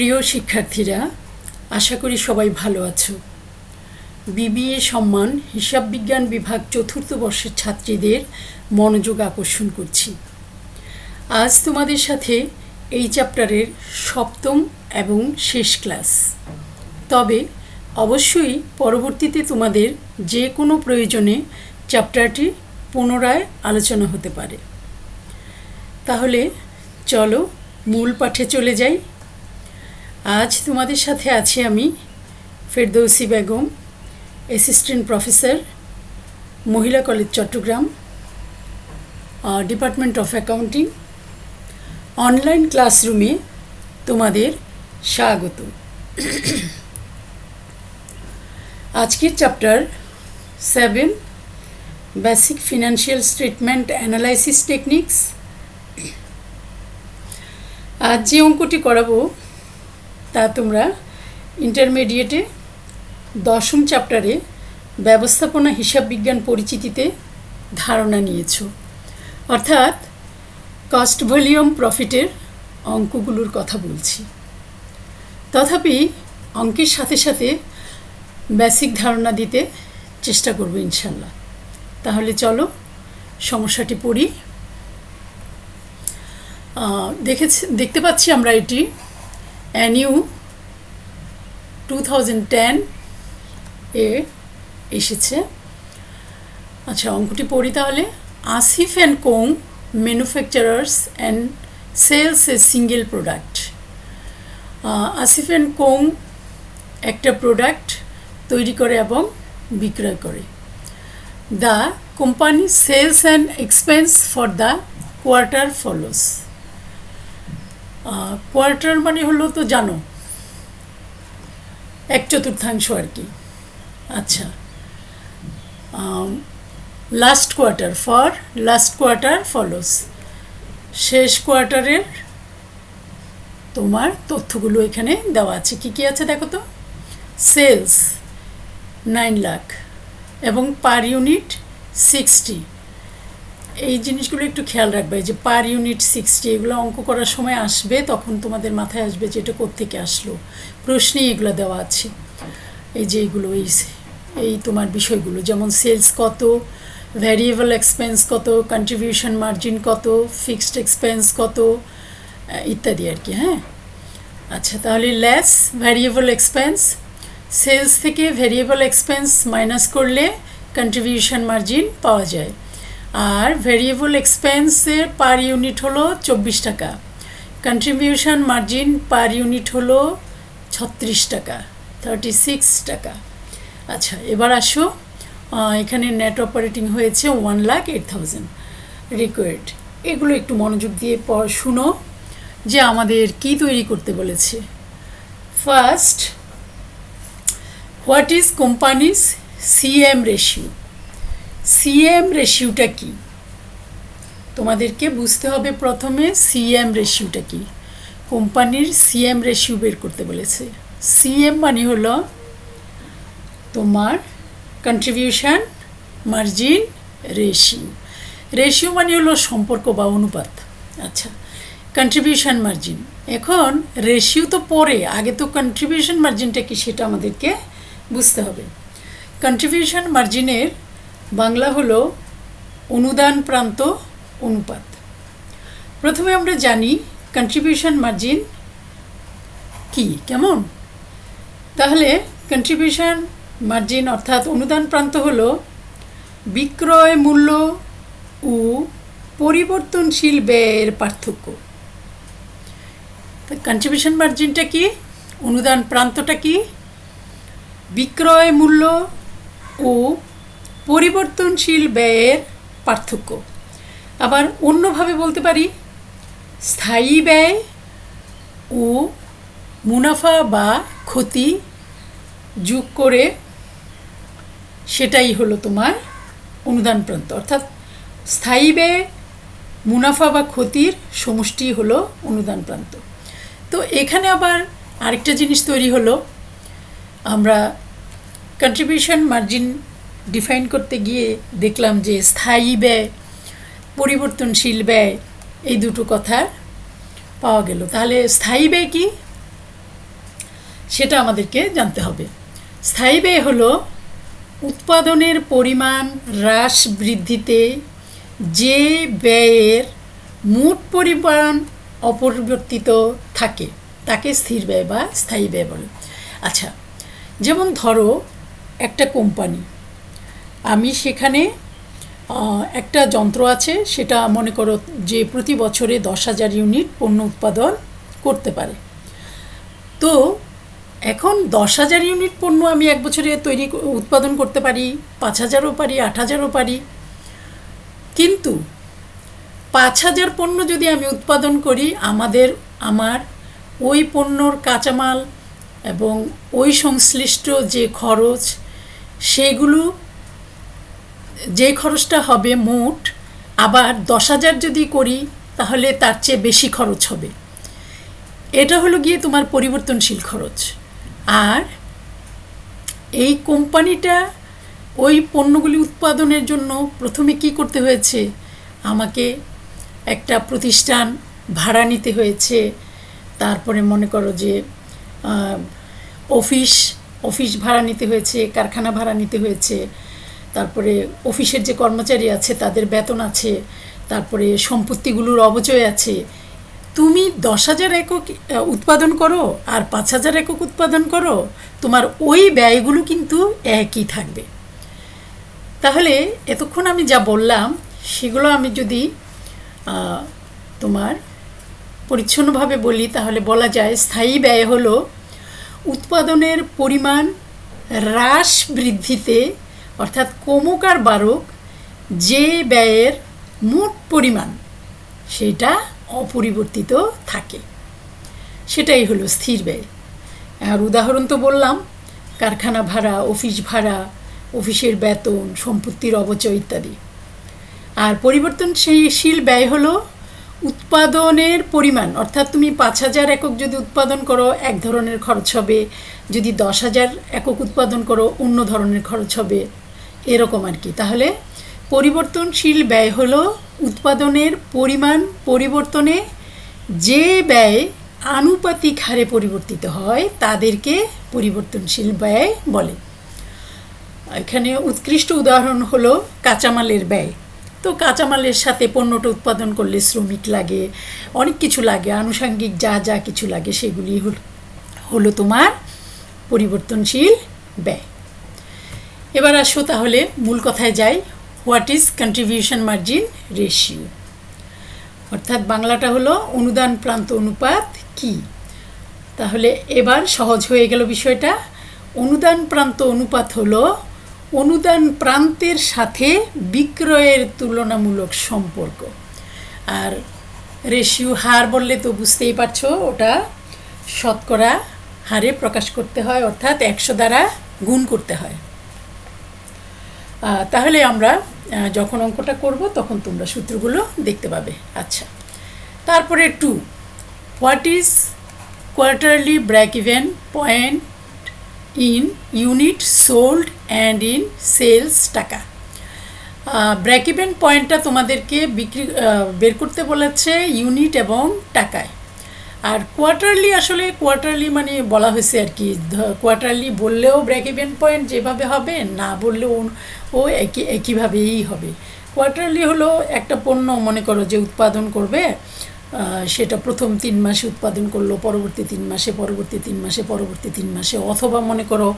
প্রিয় শিক্ষার্থীরা, আশা করি সবাই ভালো আছো। বিবিএ সম্মান হিসাব বিজ্ঞান বিভাগ চতুর্থ বর্ষের ছাত্রীদের মনোযোগ আকর্ষণ করছি। আজ তোমাদের সাথে এই চ্যাপ্টারের সপ্তম এবং শেষ ক্লাস। তবে অবশ্যই পরবর্তীতে তোমাদের যে কোনো প্রয়োজনে চ্যাপ্টারটি পুনরায় আলোচনা হতে পারে। তাহলে চলো মূল পাঠে চলে যাই। আজ তোমাদের সাথে আছি আমি ফেরদৌসী বেগম, অ্যাসিস্ট্যান্ট প্রফেসর, মহিলা college Chittagong, department of accounting. Online ক্লাসরুমে তোমাদের স্বাগত। আজকের chapter 7, basic financial statement analysis techniques. আজ যে অঙ্কটি করাবো তা তোমরা ইন্টারমিডিয়েটে 10ম চ্যাপ্টারে ব্যবস্থাপনা হিসাব বিজ্ঞান পরিচিতিতে ধারণা নিয়েছো, অর্থাৎ কস্ট ভলিউম প্রফিটের অঙ্কগুলোর কথা বলছি। তথাপি অঙ্কের সাথে সাথে বেসিক ধারণা দিতে চেষ্টা করব ইনশাল্লাহ। তাহলে চলো সমস্যাটি পড়ি। দেখতে পাচ্ছি আমরা এটি NU 2010 এ এসেছে। আচ্ছা, অঙ্কটি পড়ি তাহলে। Asif and co manufacturers and sales a single product. Asif and co একটা প্রোডাক্ট তৈরি করে এবং বিক্রয় করে। The company sales and expense for the quarter follows. Quarter মানে হলো তো জানো, 1/4 আর কি। আচ্ছা, লাস্ট কোয়ার্টার ফলোস, শেষ কোয়ার্টারের তোমার তথ্যগুলো এখানে দেওয়া আছে। কি কি আছে দেখো তো। সেলস 9 লাখ এবং পার ইউনিট 60। এই জিনিসগুলো একটু খেয়াল রাখবে, যে পার ইউনিট 60, এগুলো অঙ্ক করার সময় আসবে, তখন তোমাদের মাথায় আসবে যে এটা কোত্থেকে আসলো। প্রশ্নেই এগুলো দেওয়া আছে। এই যে এইগুলো এই তোমার বিষয়গুলো, যেমন সেলস কত, ভ্যারিয়েবল এক্সপেন্স কত, কন্ট্রিবিউশন মার্জিন কত, ফিক্সড এক্সপেন্স কত, ইত্যাদি আর কি। হ্যাঁ, আচ্ছা, তাহলে লেস ভ্যারিয়েবল এক্সপেন্স, সেলস থেকে ভ্যারিয়েবল এক্সপেন্স মাইনাস করলে কন্ট্রিবিউশন মার্জিন পাওয়া যায়। আর ভ্যারিয়েবল এক্সপেন্সের পার ইউনিট হলো 24 টাকা, কন্ট্রিবিউশন মার্জিন পার ইউনিট হলো 36 টাকা, 36 টাকা। আচ্ছা, এবার আসো, এখানে নেট অপারেটিং হয়েছে 1,08,000 রিকোয়ার্ড। এগুলো একটু মনোযোগ দিয়ে শুনো যে আমাদের কি তৈরি করতে বলেছে। First, what is companies CM ratio. CM রেশিওটা কি তোমাদেরকে বুঝতে হবে। প্রথমে CM রেশিওটা কি, কোম্পানির CM রেশিও বের করতে বলেছে। CM মানে হলো তোমার কন্ট্রিবিউশন মার্জিন রেশিও। রেশিও মানে হলো সম্পর্ক বা অনুপাত। আচ্ছা, কন্ট্রিবিউশন মার্জিন। এখন রেশিও তো পরে, আগে তো কন্ট্রিবিউশন মার্জিনটা কি সেটা আমাদেরকে বুঝতে হবে। কন্ট্রিবিউশন মার্জিনের বাংলা হলো অনুদান প্রান্ত অনুপাত। প্রথমে আমরা জানি কন্ট্রিবিউশন মার্জিন কি, কেমন। তাহলে কন্ট্রিবিউশন মার্জিন অর্থাৎ অনুদান প্রান্ত হলো বিক্রয় মূল্য ও পরিবর্তনশীল ব্যয়ের পার্থক্য। কন্ট্রিবিউশন মার্জিনটা কি, অনুদান প্রান্তটা কি, বিক্রয় মূল্য ও পরিবর্তনশীল ব্যয়ের পার্থক্য। আবার অন্যভাবে বলতে পারি, স্থায়ী ব্যয় ও মুনাফা বা ক্ষতি যোগ করে সেটাই হলো তোমার অনুদান প্রান্ত। অর্থাৎ স্থায়ী ব্যয়, মুনাফা বা ক্ষতির সমষ্টি হলো অনুদান প্রান্ত। তো এখানে আবার আরেকটা জিনিস তৈরি হলো, আমরা কন্ট্রিবিউশন মার্জিন ডিফাইন করতে গিয়ে দেখলাম যে স্থায়ী ব্যয়, পরিবর্তনশীল ব্যয়, এই দুটো কথা পাওয়া গেল। তাহলে স্থায়ী ব্যয় কি, সেটা আমাদেরকে জানতে হবে। স্থায়ী ব্যয় হলো উৎপাদনের পরিমাণ হ্রাস বৃদ্ধিতে যে ব্যয়ের মোট পরিমাণ অপরিবর্তিত থাকে তাকে স্থির ব্যয় বা স্থায়ী ব্যয় বলে। আচ্ছা, যেমন ধরো একটা কোম্পানি, আমি সেখানে একটা যন্ত্র আছে, সেটা মনে করো যে প্রতি বছরে 10,000 ইউনিট পণ্য উৎপাদন করতে পারে। তো এখন 10,000 ইউনিট পণ্য আমি এক বছরে উৎপাদন করতে পারি, 5,000ও পারি, 8,000ও পারি। কিন্তু 5,000 পণ্য যদি আমি উৎপাদন করি, আমার ওই পণ্যর কাঁচামাল এবং ওই সংশ্লিষ্ট যে খরচ, সেগুলো যে খরচটা হবে মোট, আবার 10,000 যদি করি তাহলে তার চেয়ে বেশি খরচ হবে। এটা হলো গিয়ে তোমার পরিবর্তনশীল খরচ। আর এই কোম্পানিটা ওই পণ্যগুলি উৎপাদনের জন্য প্রথমে কি করতে হয়েছে, আমাকে একটা প্রতিষ্ঠান ভাড়া নিতে হয়েছে, তারপরে মনে করো যে অফিস ভাড়া নিতে হয়েছে, কারখানা ভাড়া নিতে হয়েছে, তারপরে অফিসের যে কর্মচারী আছে তাদের বেতন আছে, তারপরে সম্পত্তিগুলোর অবচয় আছে। তুমি 10,000 একক উৎপাদন করো আর 5,000 একক উৎপাদন করো, তোমার ওই ব্যয়গুলো কিন্তু একই থাকবে। তাহলে এতক্ষণ আমি যা বললাম সেগুলো আমি যদি তোমার পরিচ্ছন্নভাবে বলি তাহলে বলা যায় স্থায়ী ব্যয় হলো উৎপাদনের পরিমাণ হ্রাস বৃদ্ধিতে, অর্থাৎ কমুক আর বাড়ুক, যে ব্যয়ের মোট পরিমাণ সেটা অপরিবর্তিত থাকে, সেটাই হলো স্থির ব্যয়। আর উদাহরণ তো বললাম, কারখানা ভাড়া, অফিস ভাড়া, অফিসের বেতন, সম্পত্তির অবচয় ইত্যাদি। আর পরিবর্তনশীল ব্যয় হলো উৎপাদনের পরিমাণ, অর্থাৎ তুমি 5,000 একক যদি উৎপাদন করো এক ধরনের খরচ হবে, যদি 10,000 একক উৎপাদন করো অন্য ধরনের খরচ হবে, এরকম আর কি। তাহলে পরিবর্তনশীল ব্যয় হলো উৎপাদনের পরিমাণ পরিবর্তনে যে ব্যয় আনুপাতিক হারে পরিবর্তিত হয় তাদেরকে পরিবর্তনশীল ব্যয় বলে। এখানে উৎকৃষ্ট উদাহরণ হলো কাঁচামালের ব্যয়। তো কাঁচামালের সাথে পণ্যটা উৎপাদন করলে শ্রমিক লাগে, অনেক কিছু লাগে, আনুষঙ্গিক যা যা কিছু লাগে সেগুলি হলো তোমার পরিবর্তনশীল ব্যয়। এবার আসো তাহলে মূল কথায় যাই। What is contribution margin ratio, অর্থাৎ বাংলাটা হলো অনুদান প্রান্ত অনুপাত কি। তাহলে এবার সহজ হয়ে গেল বিষয়টা। অনুদান প্রান্ত অনুপাত হলো অনুদান প্রান্তের সাথে বিক্রয়ের তুলনামূলক সম্পর্ক। আর রেশিও হার বললে তো বুঝতেই পারছো, ওটা শতকরা হারে প্রকাশ করতে হয়, অর্থাৎ 100 দ্বারা গুণ করতে হয়। তাহলে আমরা যখন অঙ্কটা করব তখন তোমরা সূত্রগুলো দেখতে পাবে। আচ্ছা, তারপরে 2, what is quarterly break even point in unit sold and in sales টাকা। ব্রেক ইভেন পয়েন্টটা তোমাদেরকে বের করতে বলেছে ইউনিট এবং টাকায়। আর কোয়ার্টারলি, আসলে কোয়ার্টারলি মানে বলা হয়েছে আর কি, কোয়ার্টারলি বললেও ব্রেক ইভেন পয়েন্ট যেভাবে হবে, না বললেও ও একইভাবেই হবে। কোয়ার্টারলি হলো একটা পণ্য মনে করো যে উৎপাদন করবে, সেটা প্রথম 3 মাসে উৎপাদন করলো, পরবর্তী 3 মাসে, পরবর্তী 3 মাসে, পরবর্তী 3 মাসে, অথবা মনে করো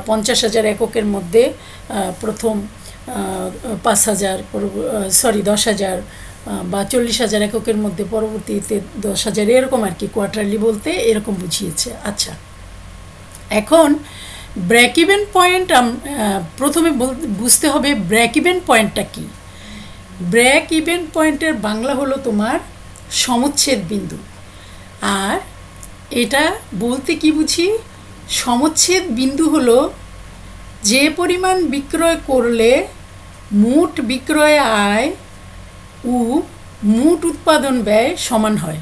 50,000 এককের মধ্যে প্রথম 10,000 বা 40,000 এককের মধ্যে পরবর্তীতে 10,000, এরকম আর কি। কোয়ার্টারলি বলতে এরকম বুঝিয়েছে। আচ্ছা, এখন ব্রেক ইভেন পয়েন্ট প্রথমে বুঝতে হবে ব্রেক ইভেন পয়েন্টটা কি। ব্রেক ইভেন পয়েন্টের বাংলা হলো তোমার সমচ্ছেদ বিন্দু। আর এটা বলতে কি বুঝি, সমচ্ছেদ বিন্দু হলো যে পরিমাণ বিক্রয় করলে মোট বিক্রয় আয় ও মোট উৎপাদন ব্যয় সমান হয়।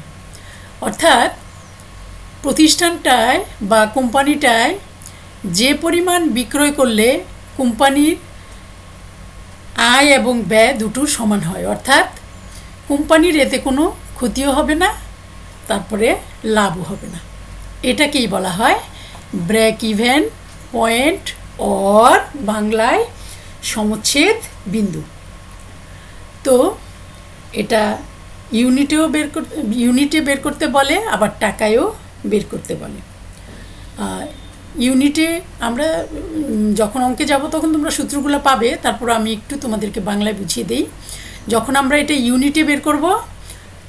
অর্থাৎ প্রতিষ্ঠানটায় বা কোম্পানিটায় যে পরিমাণ বিক্রয় করলে কোম্পানির আয় এবং ব্যয় দুটো সমান হয়, অর্থাৎ কোম্পানির এতে কোনো ক্ষতিও হবে না, তারপরে লাভও হবে না। এটাকেই বলা হয় ব্রেক ইভেন পয়েন্ট অর বাংলায় সমচ্ছেদ বিন্দু। তো এটা ইউনিটে বের করতে বলে, আবার টাকায়ও বের করতে বলে। ইউনিটে আমরা যখন অঙ্কে যাব তখন তোমরা সূত্রগুলো পাবে, তারপর আমি একটু তোমাদেরকে বাংলায় বুঝিয়ে দিই। যখন আমরা এটা ইউনিটে বের করব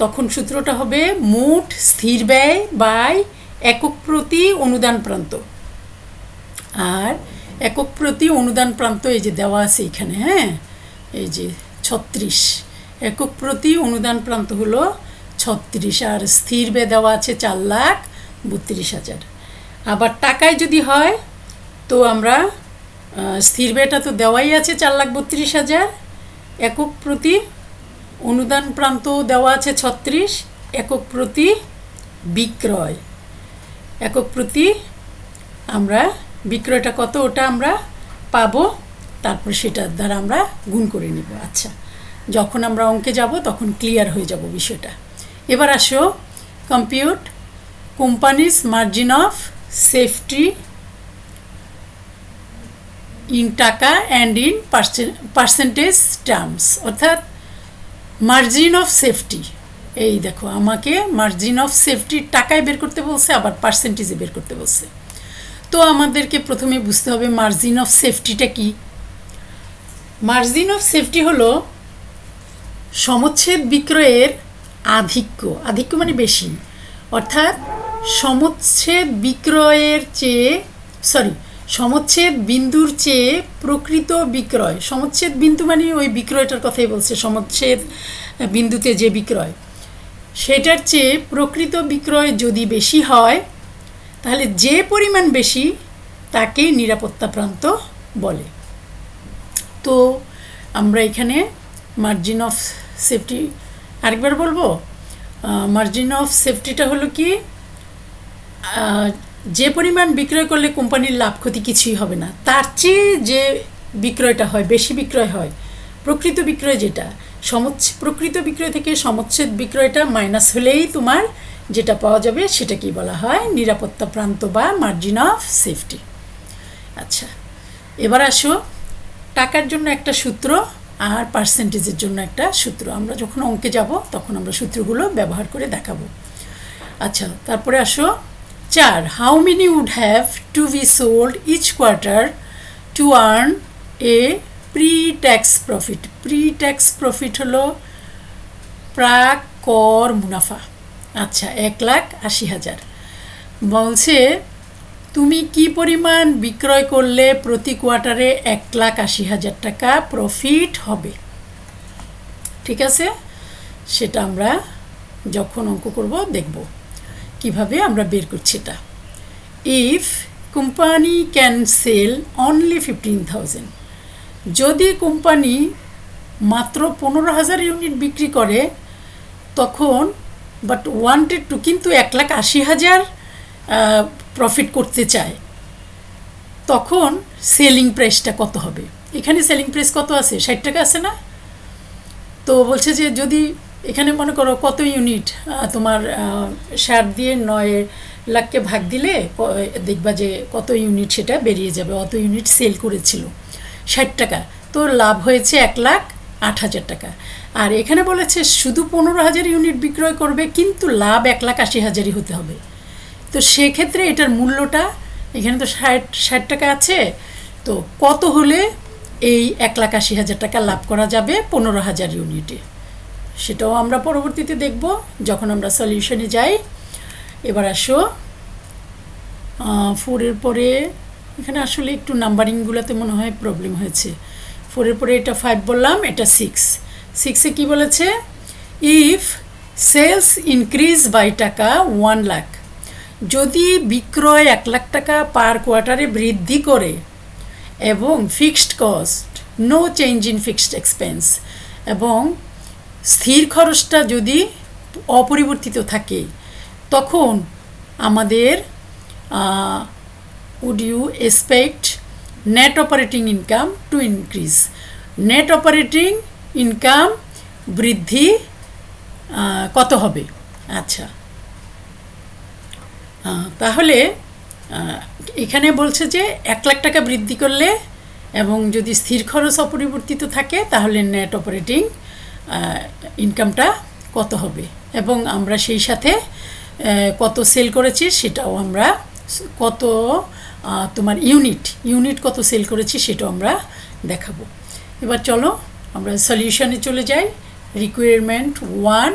তখন সূত্রটা হবে মোট স্থির ব্যয় বাই একক প্রতি অনুদান প্রান্ত। আর একক প্রতি অনুদান প্রান্ত এই যে দেওয়া আছে এখানে, হ্যাঁ, এই যে 36, একক প্রতি অনুদান প্রান্ত হলো 36, আর স্থির ব্যয় দেওয়া আছে 4,32,000। আবার টাকায় যদি হয় তো আমরা স্থির ব্যয়টা তো দেওয়াই আছে 4,32,000, একক প্রতি অনুদান প্রান্ত দেওয়া আছে 36, একক প্রতি বিক্রয়, একক প্রতি আমরা বিক্রয়টা কত ওটা আমরা পাবো, তারপর সেটার দ্বারা আমরা গুণ করে নিব। আচ্ছা, যখন আমরা অঙ্কে যাব তখন ক্লিয়ার হয়ে যাব বিষয়টা। এবার আসো compute companies margin of safety in টাকা অ্যান্ড ইন পার্সেন্টেজ টার্মস, অর্থাৎ মার্জিন অফ সেফটি। এই দেখো আমাকে মার্জিন অফ সেফটি টাকায় বের করতে বলছে, আবার পার্সেন্টেজে বের করতে বলছে। তো আমাদেরকে প্রথমে বুঝতে হবে মার্জিন অফ সেফটিটা কি। মার্জিন অফ সেফটি হলো সমচ্ছেদ বিক্রয়ের আধিক্য, আধিক্য মানে বেশি, অর্থাৎ সমচ্ছেদ বিক্রয়ের চেয়ে সমচ্ছেদ বিন্দুর চেয়ে প্রকৃত বিক্রয়, সমচ্ছেদ বিন্দু মানে ওই বিক্রয়টার কথাই বলছে, সমচ্ছেদ বিন্দুতে যে বিক্রয় সেটার চেয়ে প্রকৃত বিক্রয় যদি বেশি হয় তাহলে যে পরিমাণ বেশি তাকেই নিরাপত্তা প্রান্ত বলে। তো আমরা এখানে মার্জিন অফ সেফটি আরেকবার বলবো। মার্জিন অফ সেফটিটা হলো কি, যে পরিমাণ বিক্রয় করলে কোম্পানির লাভ ক্ষতি কিছুই হবে না, তার চেয়ে যে বিক্রয়টা হয়, বেশি বিক্রয় হয়, প্রকৃত বিক্রয় যেটা, প্রকৃত বিক্রয় থেকে সমচ্ছেদ বিক্রয়টা মাইনাস হলেই তোমার যেটা পাওয়া যাবে সেটাকেই বলা হয় নিরাপত্তা প্রান্ত বা মার্জিন অফ সেফটি। আচ্ছা, এবার আসো টাকার জন্য একটা সূত্র আর পার্সেন্টেজের জন্য একটা সূত্র। আমরা যখন অঙ্কে যাব তখন আমরা সূত্রগুলো ব্যবহার করে দেখাবো। আচ্ছা, তারপরে আসো 4, how many would have to be sold each quarter to earn a pre tax profit. Pre tax profit হলো প্রাক কর মুনাফা। আচ্ছা, 1,80,000 বলছে তুমি কি পরিমাণ বিক্রয় করলে প্রতি কোয়ার্টারে 1,80,000 টাকা প্রফিট হবে। ঠিক আছে, সেটা আমরা যখন অঙ্ক করব দেখব কিভাবে আমরা বের করছি এটা। If company can sell only 15,000, যদি কোম্পানি মাত্র 15,000 ইউনিট বিক্রি করে তখন বাট ওয়ান্টেড টু, কিন্তু 1,80,000 প্রফিট করতে চায়, তখন সেলিং প্রাইসটা কত হবে। এখানে সেলিং প্রাইস কত আছে, 60 টাকা আছে না? তো বলছে যে যদি এখানে মনে করো কত ইউনিট তোমার 60 দিয়ে 9 লাখকে ভাগ দিলে দেখবা যে কত ইউনিট সেটা বেরিয়ে যাবে, অত ইউনিট সেল করেছিল 60 টাকা, তো লাভ হয়েছে 1,08,000 টাকা। আর এখানে বলেছে শুধু 15,000 ইউনিট বিক্রয় করবে কিন্তু লাভ 1,80,000 হতে হবে। তো সেক্ষেত্রে এটার মূল্যটা এখানে তো 60 টাকা আছে, তো কত হলে এই 1,80,000 টাকা লাভ করা যাবে 15,000 ইউনিটে, সেটাও আমরা পরবর্তীতে দেখব যখন আমরা সলিউশনে যাই। এবার আসো 4-এর পরে, এখানে আসলে একটু নাম্বারিংগুলোতে মনে হয় প্রবলেম হয়েছে। 4-এর পরে এটা 5 বললাম, এটা 6-এ কী বলেছে, ইফ সেলস ইনক্রিজ বাই টাকা 1 লাখ, যদি বিক্রয় 1 লাখ টাকা পার কোয়ার্টারে বৃদ্ধি করে এবং fixed cost no change in fixed expense, এবং স্থির খরচটা যদি অপরিবর্তিত থাকে, তখন আমাদের would you expect net operating income to increase, net operating income বৃদ্ধি কত হবে। আচ্ছা, তাহলে এখানে বলছে যে 1,00,000 টাকা বৃদ্ধি করলে এবং যদি স্থির খরচ অপরিবর্তিত থাকে তাহলে নেট অপারেটিং ইনকামটা কত হবে, এবং আমরা সেই সাথে কত সেল করেছি সেটাও আমরা, কত তোমার ইউনিট কত সেল করেছি সেটাও আমরা দেখাবো। এবার চলো আমরা সলিউশনে চলে যাই। রিকোয়ারমেন্ট 1,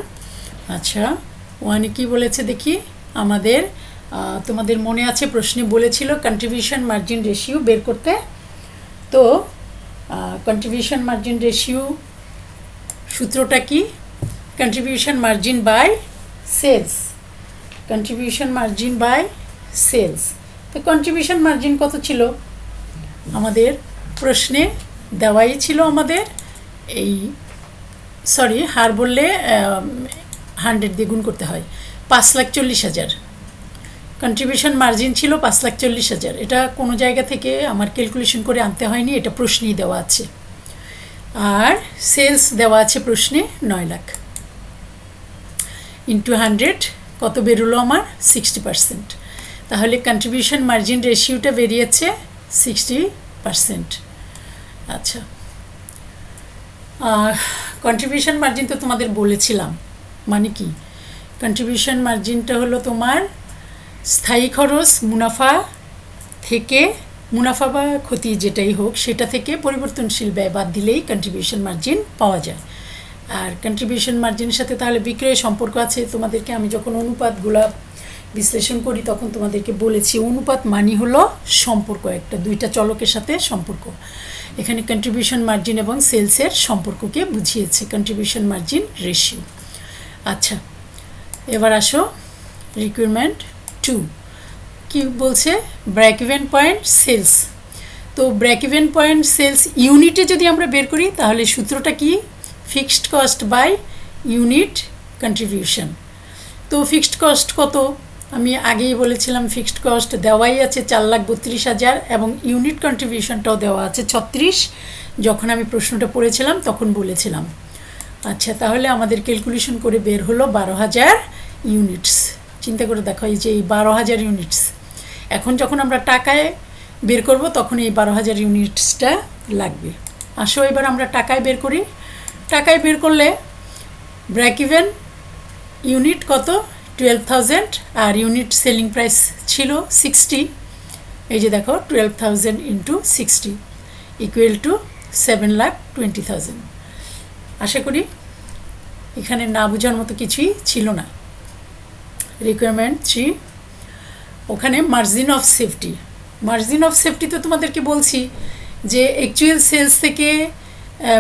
আচ্ছা 1-এ কী বলেছে দেখি আমাদের। তোমাদের মনে আছে প্রশ্নে বলেছিল কন্ট্রিবিউশন মার্জিন রেশিও বের করতে। তো কন্ট্রিবিউশন মার্জিন রেশিও সূত্রটা কি? Contribution margin by sales, contribution margin by sales. তো কন্ট্রিবিউশন মার্জিন কত ছিল আমাদের প্রশ্নে দেওয়াই ছিল আমাদের, এই সরি হার বললে 100 দিয়ে গুণ করতে হয়, 5,40,000 কন্ট্রিবিউশন মার্জিন ছিল 5,40,000। এটা কোনো জায়গা থেকে আমার ক্যালকুলেশন করে আনতে হয়নি, এটা প্রশ্নেই দেওয়া আছে। আর সেলস দেওয়া আছে প্রশ্নে 9 লাখ ইন্টু 100 কত বেরোলো আমার 60%। তাহলে কন্ট্রিবিউশন মার্জিন রেশিওটা বেরিয়েছে 60%। আচ্ছা কন্ট্রিবিউশন মার্জিন তো তোমাদের বলেছিলাম, মানে কি কন্ট্রিবিউশন মার্জিনটা হলো তোমার স্থায়ী খরচ মুনাফা থেকে, মুনাফা বা ক্ষতি যেটাই হোক সেটা থেকে পরিবর্তনশীল ব্যয় বাদ দিলেই কন্ট্রিবিউশন মার্জিন পাওয়া যায়। আর কন্ট্রিবিউশন মার্জিনের সাথে তাহলে বিক্রয়ের সম্পর্ক আছে। তোমাদেরকে আমি যখন অনুপাতগুলো বিশ্লেষণ করি তখন তোমাদেরকে বলেছি অনুপাত মানি হলো সম্পর্ক, একটা দুইটা চলকের সাথে সম্পর্ক। এখানে কন্ট্রিবিউশন মার্জিন এবং সেলসের সম্পর্ককে বুঝিয়েছে কন্ট্রিবিউশন মার্জিন রেশিও। আচ্ছা এবার আসো রিকোয়ারমেন্ট 2 কি বলছে, ব্রেক ইভেন পয়েন্ট সেলস। তো ব্রেক ইভেন পয়েন্ট সেলস ইউনিটে যদি আমরা বের করি তাহলে সূত্রটা কি, fixed cost by unit contribution. তো ফিক্সড কস্ট কত আমি আগেই বলেছিলাম, ফিক্সড কস্ট দেওয়াই আছে 4,32,000 এবং ইউনিট কন্ট্রিবিউশনটাও দেওয়া আছে 36। যখন আমি প্রশ্নটা পড়েছিলাম তখন বলেছিলাম। আচ্ছা তাহলে আমাদের ক্যালকুলেশন করে বের হলো 12,000 ইউনিটস। চিন্তা করে দেখো এই যে এই 12,000 ইউনিটস, এখন যখন আমরা টাকায় বের করব তখন এই 12,000 ইউনিটসটা লাগবে। আসো এবার আমরা টাকায় বের করি। টাকায় বের করলে ব্রেক ইভেন ইউনিট কত 12,000 আর ইউনিট সেলিং প্রাইস ছিল 60। এই যে দেখো 12,000 ইন্টু 60 ইকুয়াল টু 7,20,000। আশা করি এখানে না বোঝার মতো কিছুই ছিল না। রিকোয়ারমেন্ট 3 ওখানে margin of safety. Margin of safety তো তোমাদেরকে বলছি যে অ্যাকচুয়াল সেলস থেকে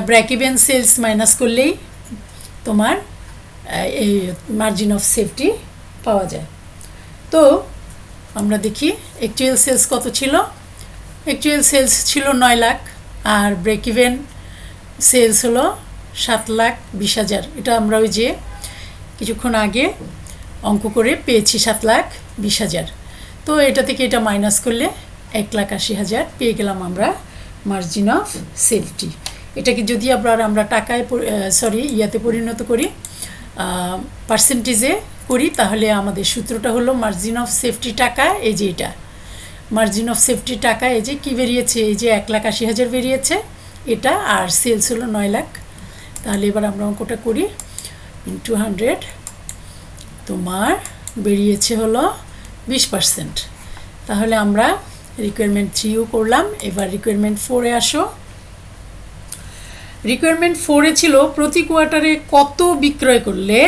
ব্রেক ইভেন সেলস মাইনাস করলেই তোমার এই মার্জিন অফ সেফটি পাওয়া যায়। তো আমরা দেখি অ্যাকচুয়াল সেলস কত ছিল। অ্যাকচুয়াল সেলস ছিল 9 লাখ আর ব্রেক ইভেন সেলস হলো 7,20,000। এটা আমরা ওই যে কিছুক্ষণ আগে অঙ্ক করে পেয়েছি 7,20,000। তো এটা থেকে এটা মাইনাস করলে 1,80,000 পেয়ে গেলাম আমরা মার্জিন অফ সেফটি। এটাকে যদি আমরা টাকায় ইয়াতে পরিণত করি, পার্সেন্টেজে করি, তাহলে আমাদের সূত্রটা হলো মার্জিন অফ সেফটি টাকা, এই যে এটা মার্জিন অফ সেফটি টাকা, এই যে কী বেরিয়েছে, এই যে 1,80,000 বেরিয়েছে এটা, আর সেলস হলো 9 লাখ। তাহলে এবার আমরা অঙ্কটা করি, ইন্টু 100 তোমার বেরিয়েছে হলো 20%। তাহলে আমরা রিকোয়ারমেন্ট 3ও করলাম। এবার রিকোয়ারমেন্ট 4-এ আসো। রিকোয়ারমেন্ট 4-এ ছিল প্রতি কোয়ার্টারে কত বিক্রয় করলে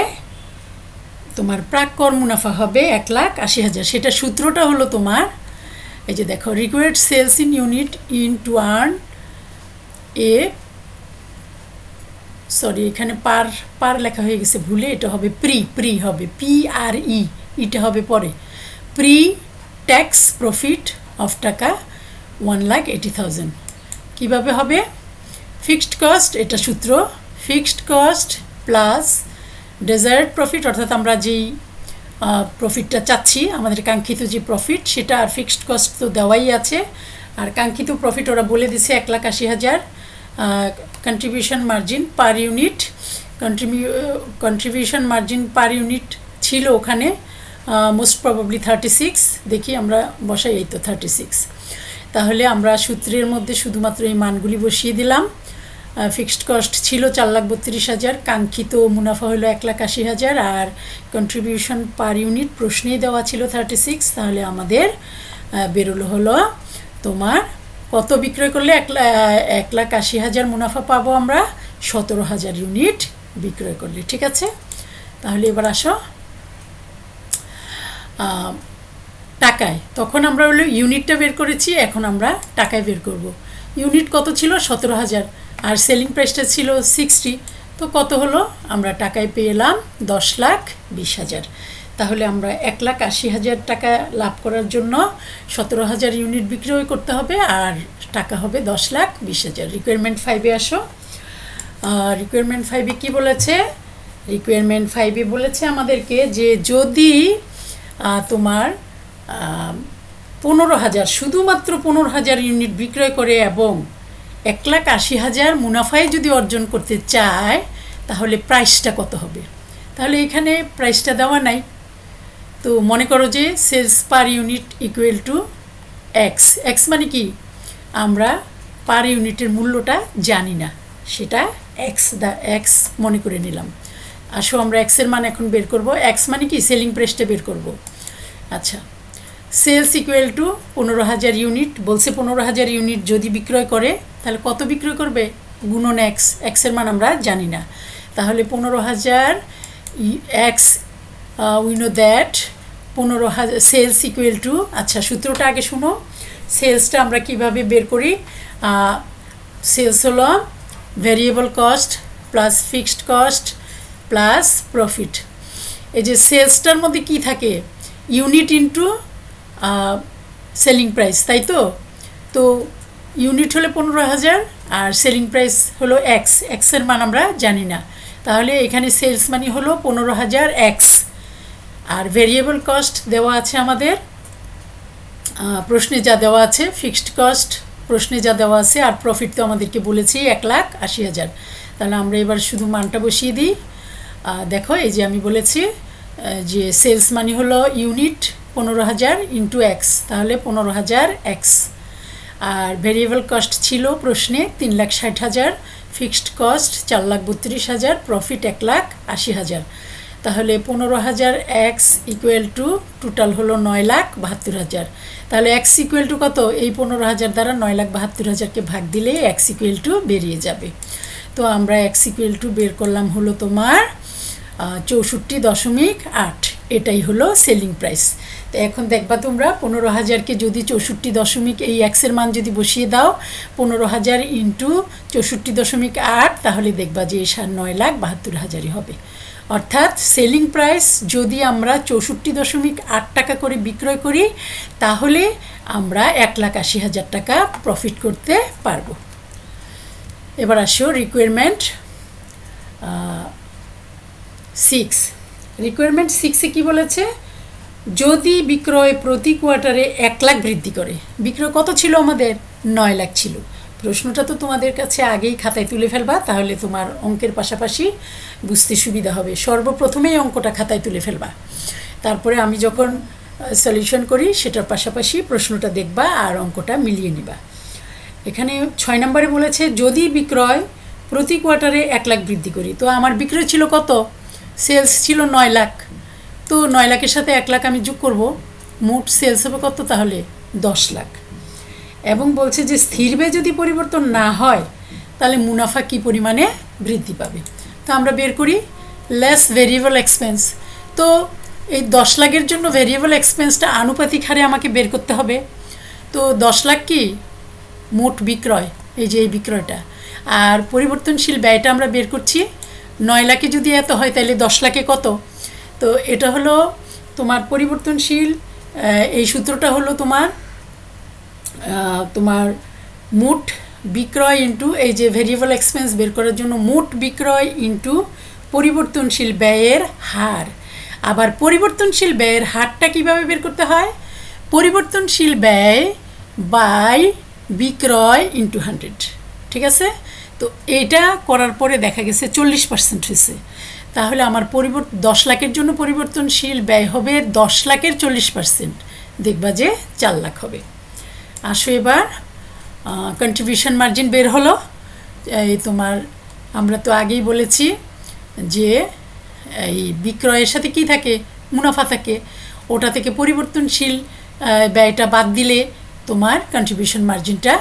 তোমার প্রাক কর মুনাফা হবে 1,80,000। সেটা সূত্রটা হলো তোমার এই যে দেখো, required sales in unit in to earn a, এখানে পার লেখা হয়ে গেছে ভুলে, এটা হবে প্রি হবে PRE, এটা হবে পরে প্রি ট্যাক্স প্রফিট অফ টাকা 1,80,000। কীভাবে হবে, ফিক্সড কস্ট, এটা সূত্র ফিক্সড কস্ট প্লাস ডেজায়ার্ড প্রফিট, অর্থাৎ আমরা যেই প্রফিটটা চাচ্ছি আমাদের কাঙ্ক্ষিত যে প্রফিট সেটা, আর ফিক্সড কস্ট তো দেওয়াই আছে, আর কাঙ্ক্ষিত প্রফিট ওরা বলে দিছে 1,80,000। Contribution margin per unit, contribution margin per unit ছিল ওখানে মোস্ট প্রবাবলি 36, দেখি আমরা বসাই, এই তো 36। তাহলে আমরা সূত্রের মধ্যে শুধুমাত্র এই মানগুলি বসিয়ে দিলাম। ফিক্সড কস্ট ছিল 4,32,000, কাঙ্ক্ষিত মুনাফা হলো 1,80,000, আর কন্ট্রিবিউশন পার ইউনিট প্রশ্নেই দেওয়া ছিল 36। তাহলে আমাদের বেরোলো হলো তোমার কত বিক্রয় করলে 1,80,000 মুনাফা পাবো আমরা, 17,000 ইউনিট বিক্রয় করলে। ঠিক আছে, তাহলে এবার আসো টাকায়। তখন আমরা হলো ইউনিটটা বের করেছি, এখন আমরা টাকায় বের করব। ইউনিট কত ছিল? 17,000, আর সেলিং প্রাইসটা ছিল 60। তো কত হলো? আমরা টাকায় পেলাম 10,20,000। তাহলে আমরা 1,80,000 টাকা লাভ করার জন্য 17,000 ইউনিট বিক্রয় করতে হবে, আর টাকা হবে 10,20,000। রিকোয়ারমেন্ট 5-এ আসো। রিকোয়ারমেন্ট 5-এ কী বলেছে? রিকোয়ারমেন্ট 5-এ বলেছে আমাদেরকে যে যদি তোমার 15,000, শুধুমাত্র 15,000 ইউনিট বিক্রয় করে এবং 1,80,000 মুনাফায় যদি অর্জন করতে চায়, তাহলে প্রাইসটা কত হবে? তাহলে এখানে প্রাইসটা দেওয়া নাই। তো মনে করো যে sales per unit equal to X. X মানে কি? আমরা পার ইউনিটের মূল্যটা জানি না, সেটা এক্স মনে করে নিলাম। আসো আমরা এক্সের মান এখন বের করব। এক্স মানে কি? সেলিং প্রাইসটা বের করব। আচ্ছা, সেলস ইকুয়াল টু 15,000 ইউনিট বলছে। 15,000 ইউনিট যদি বিক্রয় করে, তাহলে কত বিক্রয় করবে? গুণন এক্স। এক্সের মান আমরা জানি না। তাহলে 15,000 X, we know that 15,000 sales equal to, আচ্ছা সূত্রটা আগে শুনো। সেলসটা আমরা কিভাবে বের করি? সেলস হলো variable cost plus fixed cost plus profit. এই যে সেলসটার মধ্যে কি থাকে? ইউনিট ইন্টু সেলিং প্রাইস, তাই তো? তো ইউনিট হলে 15,000 আর সেলিং প্রাইস হলো এক্স। এক্সের মান আমরা জানি না, তাহলে এখানে সেলস মানি হলো 15,000 এক্স। আর ভেরিয়েবল কস্ট দেওয়া আছে আমাদের প্রশ্নে যা দেওয়া আছে, ফিক্সড কস্ট প্রশ্নে যা দেওয়া আছে, আর প্রফিট তো আমাদেরকে বলেছি 1,80,000। তাহলে আমরা এবার শুধু মানটা বসিয়ে দিই। দেখো এই যে আমি বলেছি যে সেলস মানি হলো ইউনিট 15,000 ইন্টু এক্স, তাহলে 15,000 এক্স। আর ভেরিয়েবল কস্ট ছিল প্রশ্নে 3,60,000, ফিক্সড কস্ট 4,32,000, প্রফিট 1,80,000। তাহলে 15,000 এক্স ইকুয়াল টু টোটাল হলো 9,72,000। তাহলে এক্স ইকুয়াল টু কত? এই 15,000 দ্বারা 9,72,000কে ভাগ দিলে এক্স ইকুয়াল টু বেরিয়ে যাবে। তো আমরা এক্স ইকুয়াল টু বের করলাম হলো তোমার 64.8। এটাই হলো সেলিং প্রাইস। তো এখন দেখবা তোমরা 15,000কে যদি 64 এই এক্সের মান যদি বসিয়ে দাও, 15,000 ইন্টু 64.8, তাহলে দেখবা যে 9,72,000 হবে। অর্থাৎ সেলিং প্রাইস যদি আমরা 64.8 টাকা করে বিক্রয় করি, তাহলে আমরা 1,80,000 টাকা প্রফিট করতে পারবো। এবার আসো রিকোয়ারমেন্ট 6। রিকোয়ারমেন্ট 6-এ কী বলেছে? যদি বিক্রয় প্রতি কোয়ার্টারে 1 লাখ বৃদ্ধি করে। বিক্রয় কত ছিল আমাদের? 9 লাখ ছিল। প্রশ্নটা তো তোমাদের কাছে আগেই খাতায় তুলে ফেলবা, তাহলে তোমার অঙ্কের পাশাপাশি বুঝতে সুবিধা হবে। সর্বপ্রথমেই অঙ্কটা খাতায় তুলে ফেলবা, তারপরে আমি যখন সলিউশন করি সেটার পাশাপাশি প্রশ্নটা দেখবা আর অঙ্কটা মিলিয়ে নিবা। এখানে 6 নম্বরে বলেছে যদি বিক্রয় প্রতি কোয়ার্টারে 1 লাখ বৃদ্ধি করি। তো আমার বিক্রয় ছিল কত? সেলস ছিল 9 লাখ। তো 9 লাখের সাথে 1 লাখ আমি যোগ করব, মোট সেলস হবে কত? তাহলে 10 লাখ। এবং বলছে যে স্থির ব্যয় যদি পরিবর্তন না হয়, তাহলে মুনাফা কী পরিমাণে বৃদ্ধি পাবে। তো আমরা বের করি লেস ভেরিয়েবল এক্সপেন্স। তো এই 10 লাখের জন্য ভেরিয়েবল এক্সপেন্সটা আনুপাতিক হারে আমাকে বের করতে হবে। তো 10 লাখ কি? মোট বিক্রয়, এই যে এই বিক্রয়টা। আর পরিবর্তনশীল ব্যয়টা আমরা বের করছি। 9 লাখে যদি এত হয়, তাহলে 10 লাখে কত? তো এটা হলো তোমার পরিবর্তনশীল। এই সূত্রটা হলো তোমার মোট বিক্রয় ইন্টু এই যে ভেরিয়েবল এক্সপেন্স বের করার জন্য মোট বিক্রয় ইন্টু পরিবর্তনশীল ব্যয়ের হার। আবার পরিবর্তনশীল ব্যয়ের হারটা কিভাবে বের করতে হয়? পরিবর্তনশীল ব্যয় বাই বিক্রয় ইন্টু 100। ঠিক আছে? তো এটা করার পরে দেখা গেছে 40% হয়েছে। তাহলে আমার 10 লাখের জন্য পরিবর্তনশীল ব্যয় হবে 10 লাখের 40%, দেখবা যে 4 লাখ হবে। আসো এবার কন্ট্রিবিউশন মার্জিন বের হলো। এই তোমার আমরা তো আগেই বলেছি যে এই বিক্রয়ের সাথে কি থাকে, মুনাফা থাকে, ওটা থেকে পরিবর্তনশীল ব্যয়টা বাদ দিলে তোমার কন্ট্রিবিউশন মার্জিনটা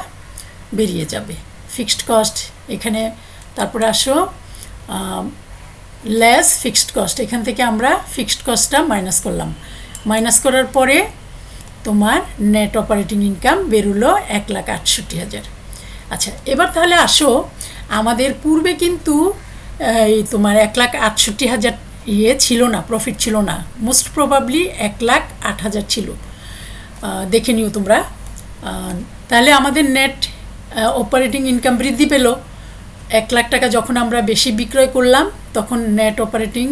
বেরিয়ে যাবে। ফিক্সড কস্ট এখানে, তারপরে আসো লেস ফিক্সড কস্ট, এখান থেকে আমরা ফিক্সড কস্টটা মাইনাস করলাম। মাইনাস করার পরে তোমার নেট অপারেটিং ইনকাম বেরোলো 1,68,000। আচ্ছা, এবার তাহলে আসো, আমাদের পূর্বে কিন্তু এই তোমার 1,68,000 ছিল না, প্রফিট ছিল না, মোস্ট প্রবাবলি 1,08,000 ছিল। দেখে নিও তোমরা। তাহলে আমাদের নেট অপারেটিং ইনকাম বৃদ্ধি পেল। 1 লাখ টাকা যখন আমরা বেশি বিক্রয় করলাম তখন নেট অপারেটিং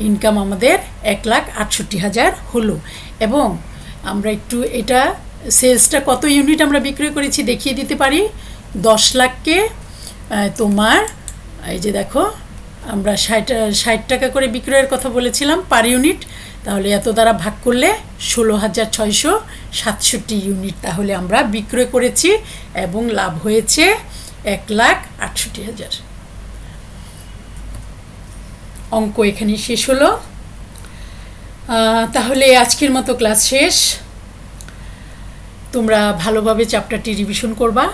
ইনকাম আমাদের 1,68,000 হলো। এবং আমরা একটু এটা সেলসটা কত ইউনিট আমরা বিক্রয় করেছি দেখিয়ে দিতে পারি। 10 লাখকে তোমার এই যে দেখো, আমরা 60 টাকা করে বিক্রয়ের কথা বলেছিলাম পার ইউনিট, তাহলে এত দ্বারা ভাগ করলে 16,667 ইউনিট তাহলে আমরা বিক্রয় করেছি এবং লাভ হয়েছে 1,68,000। অঙ্ক এখানে শেষ হলো। তাহলে আজকের মতো ক্লাস শেষ। তোমরা ভালোভাবে চ্যাপ্টারটি রিভিশন করবা।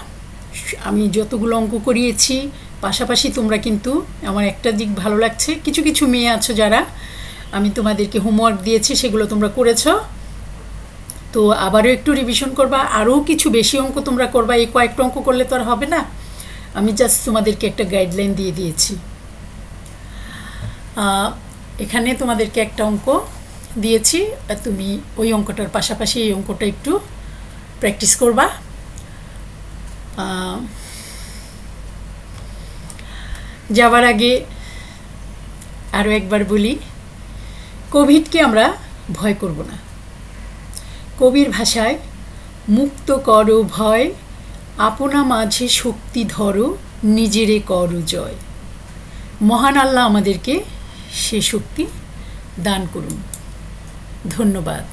আমি যতগুলো অঙ্ক করিয়েছি পাশাপাশি তোমরা কিন্তু, আমার একটা দিক ভালো লাগছে, কিছু কিছু মেয়ে আছো যারা আমি তোমাদেরকে হোমওয়ার্ক দিয়েছি সেগুলো তোমরা করেছো, তো আবারও একটু রিভিশন করবা। আরও কিছু বেশি অঙ্ক তোমরা করবা, এই কয়েকটা অঙ্ক করলে তো আর হবে না। আমি জাস্ট তোমাদেরকে একটা গাইডলাইন দিয়ে দিয়েছি। এখানে তোমাদেরকে একটা অঙ্ক দিয়েছি, তুমি ওই অঙ্কটার পাশাপাশি এই অঙ্কটা একটু প্র্যাকটিস করবা। যাওয়ার আগে আরও একবার বলি, কোভিডকে আমরা ভয় করব না। কবির ভাষায়, মুক্ত করো ভয়, আপনা মাঝে শক্তি ধরো, নিজেরে করো জয়। মহান আল্লাহ আমাদেরকে সে শক্তি দান করুন। ধন্যবাদ।